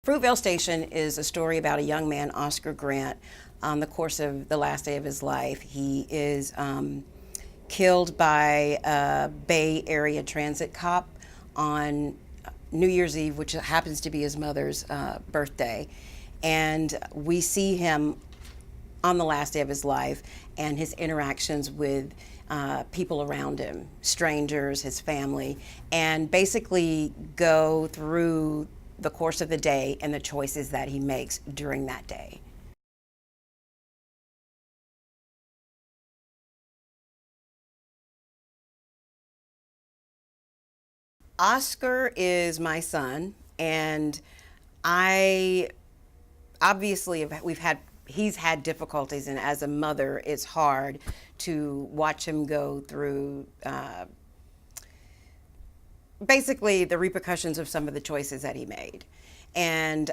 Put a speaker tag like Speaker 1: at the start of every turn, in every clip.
Speaker 1: Fruitvale Station is a story about a young man, Oscar Grant. On the course of the last day of his life, he is killed by a Bay Area transit cop on New Year's Eve, which happens to be his mother's birthday. And we see him on the last day of his life and his interactions with people around him, strangers, his family, and basically go through the course of the day and the choices that he makes during that day. Oscar is my son, and I obviously he's had difficulties, and as a mother it's hard to watch him go through basically the repercussions of some of the choices that he made. And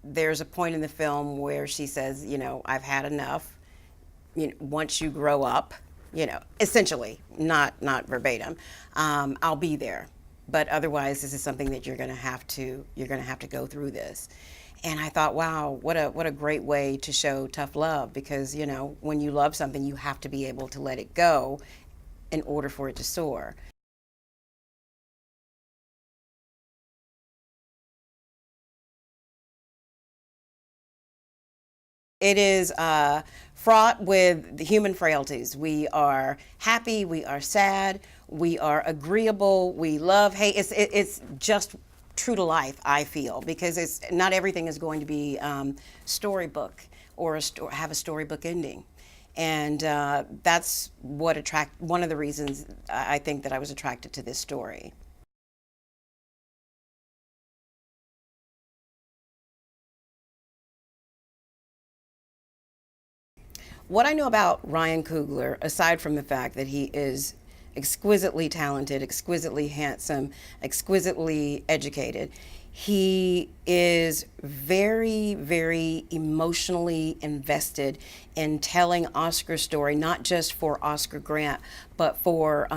Speaker 1: there's a point in the film where she says, you know, I've had enough. You know, once you grow up, you know, essentially, not verbatim, I'll be there. But otherwise, this is something that you're going to have to go through this. And I thought, wow, what a great way to show tough love, because, you know, when you love something, you have to be able to let it go in order for it to soar. It is fraught with the human frailties. We are happy, we are sad, we are agreeable, we love, hate. It's just true to life, I feel, because it's not everything is going to be storybook or have a storybook ending. And that's one of the reasons I think that I was attracted to this story. What I know about Ryan Coogler, aside from the fact that he is exquisitely talented, exquisitely handsome, exquisitely educated, he is very, very emotionally invested in telling Oscar's story, not just for Oscar Grant, but for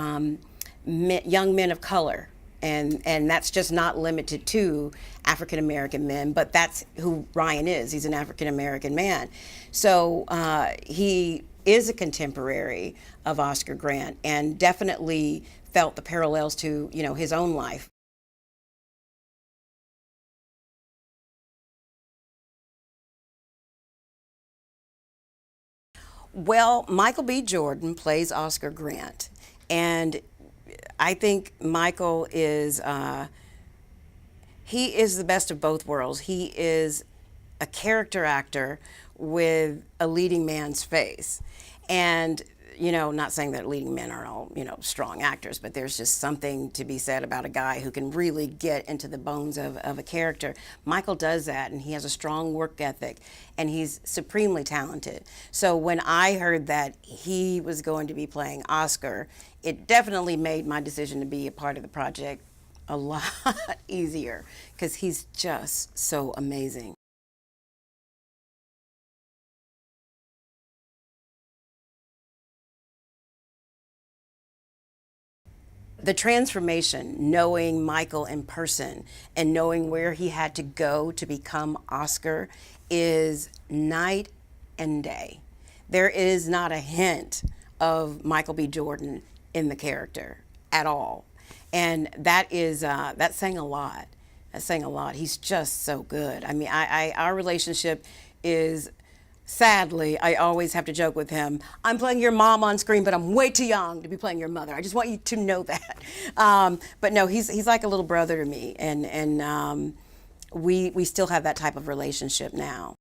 Speaker 1: young men of color. And that's just not limited to African American men, but that's who Ryan is. He's an African American man. So he is a contemporary of Oscar Grant and definitely felt the parallels to, you know, his own life. Well, Michael B. Jordan plays Oscar Grant, and I think Michael is he is the best of both worlds. He is a character actor with a leading man's face. And, you know, not saying that leading men are all, you know, strong actors, but there's just something to be said about a guy who can really get into the bones of a character. Michael does that, and he has a strong work ethic, and he's supremely talented. So when I heard that he was going to be playing Oscar, it definitely made my decision to be a part of the project a lot easier, because he's just so amazing. The transformation, knowing Michael in person and knowing where he had to go to become Oscar, is night and day. There is not a hint of Michael B. Jordan in the character at all. And that's saying a lot. That's saying a lot. He's just so good. I mean, our relationship is, sadly, I always have to joke with him. I'm playing your mom on screen, but I'm way too young to be playing your mother. I just want you to know that. But no, he's like a little brother to me, and we still have that type of relationship now.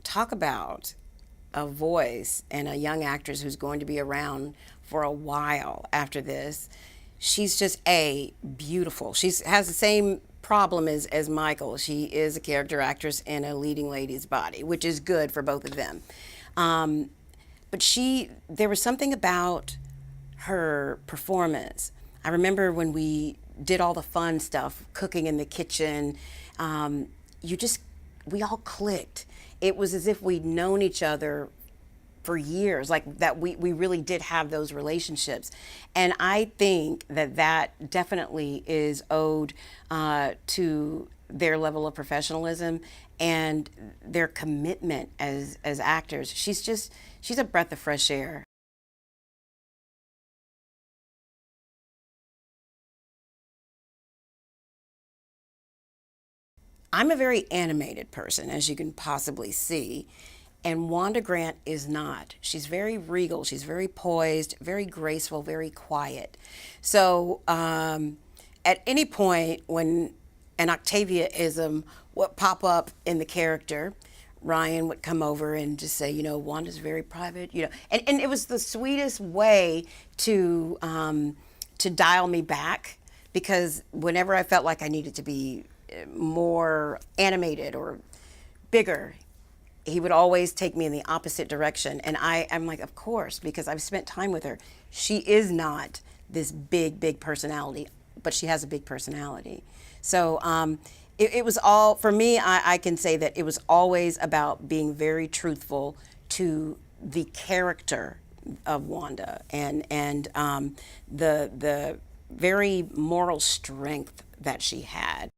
Speaker 1: Talk about a voice and a young actress who's going to be around for a while after this. She's just beautiful. She has the same problem as Michael. She is a character actress in a leading lady's body, which is good for both of them. Um, but there was something about her performance. I remember when we did all the fun stuff, cooking in the kitchen. You just We all clicked. It was as if we'd known each other for years, like that we really did have those relationships. And I think that that definitely is owed to their level of professionalism and their commitment as actors. She's a breath of fresh air. I'm a very animated person, as you can possibly see, and Wanda Grant is not. She's very regal, she's very poised, very graceful, very quiet. So, at any point when an Octavia-ism would pop up in the character, Ryan would come over and just say, Wanda's very private, and it was the sweetest way to dial me back, because whenever I felt like I needed to be more animated or bigger, he would always take me in the opposite direction. And I'm like, of course, because I've spent time with her. She is not this big personality, but she has a big personality. So it was all, for me, I can say that it was always about being very truthful to the character of Wanda, and the very moral strength that she had.